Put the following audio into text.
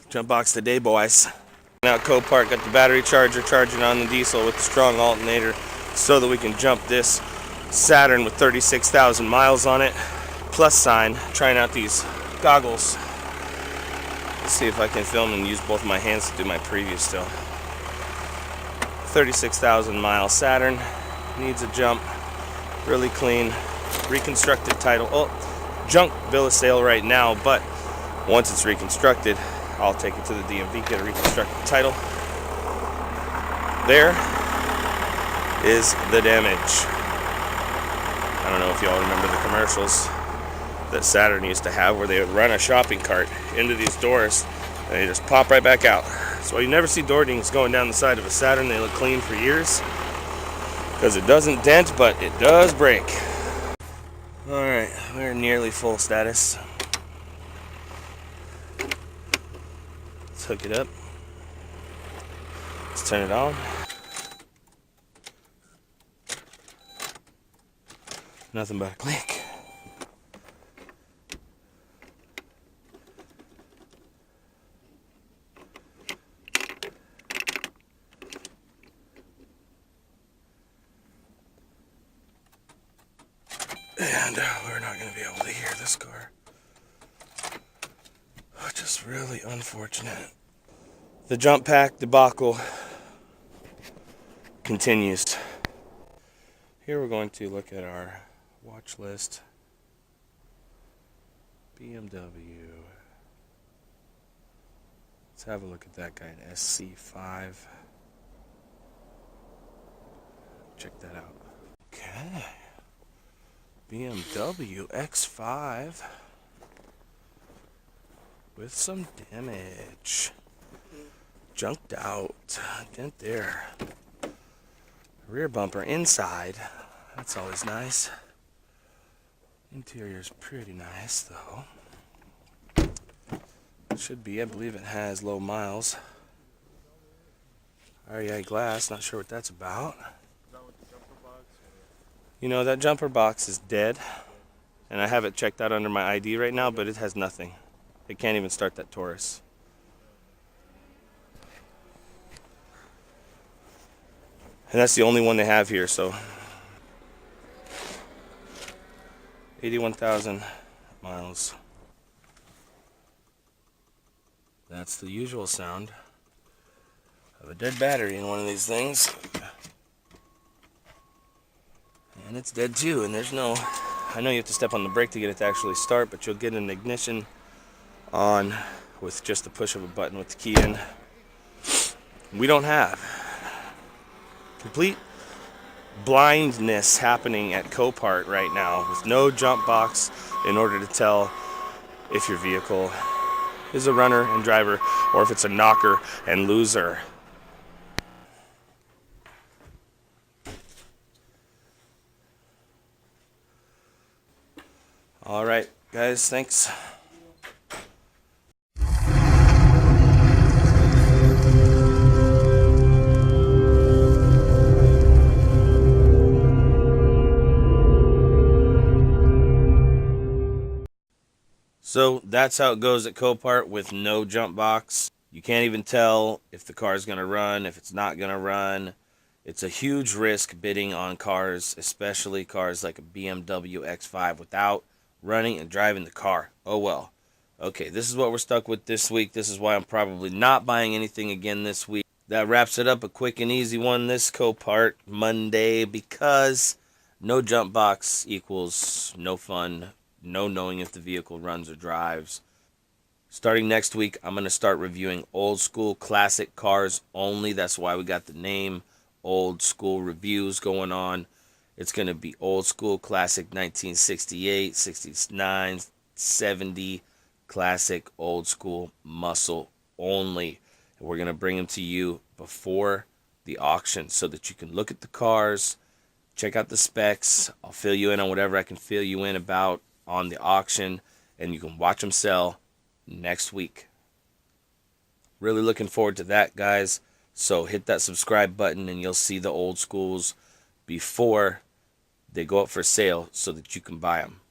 Jump box today, boys. Now Copart got the battery charger charging on the diesel with the strong alternator so that we can jump this Saturn with 36,000 miles on it. Plus sign, trying out these goggles. Let's see if I can film and use both my hands to do my preview still. 36,000 mile Saturn, needs a jump, really clean, reconstructed title. Oh, junk bill of sale right now, but once it's reconstructed, I'll take it to the DMV, get a reconstructed title. There is the damage. I don't know if y'all remember the commercials that Saturn used to have where they would run a shopping cart into these doors and they just pop right back out. That's why you never see door dings going down the side of a Saturn. They look clean for years because it doesn't dent, but it does break. Alright, we're nearly full status. Let's hook it up. Let's turn it on. Nothing but a click. And we're not going to be able to hear this car. Which is really unfortunate. The jump pack debacle continues. Here we're going to look at our watch list. BMW. Let's have a look at that guy, an SC5. Check that out. Okay. BMW X5 with some damage. Junked out. Dent there. Rear bumper inside. That's always nice. Interior's pretty nice though. It should be, I believe it has low miles. REI glass, not sure what that's about. You know, that jumper box is dead, and I have it checked out under my ID right now, but it has nothing. It can't even start that Taurus. And that's the only one they have here, so 81,000 miles. That's the usual sound of a dead battery in one of these things. And it's dead too, and there's no, I know you have to step on the brake to get it to actually start, but you'll get an ignition on with just the push of a button with the key in. We don't have. Complete blindness happening at Copart right now with no jump box in order to tell if your vehicle is a runner and driver or if it's a knocker and loser. All right, guys, thanks. So that's how it goes at Copart with no jump box. You can't even tell if the car is going to run, if it's not going to run. It's a huge risk bidding on cars, especially cars like a BMW X5 without running and driving the car. Oh well. Okay, this is what we're stuck with this week. This is why I'm probably not buying anything again this week. That wraps it up, a quick and easy one this Copart Monday, because no jump box equals no fun, no knowing if the vehicle runs or drives. Starting next week, I'm going to start reviewing old school classic cars only. That's why we got the name Old School Reviews going on. It's going to be old school classic 1968, 69, 70, classic old school muscle only. And we're going to bring them to you before the auction so that you can look at the cars, check out the specs. I'll fill you in on whatever I can fill you in about on the auction, and you can watch them sell next week. Really looking forward to that, guys. So hit that subscribe button and you'll see the old schools before they go up for sale so that you can buy them.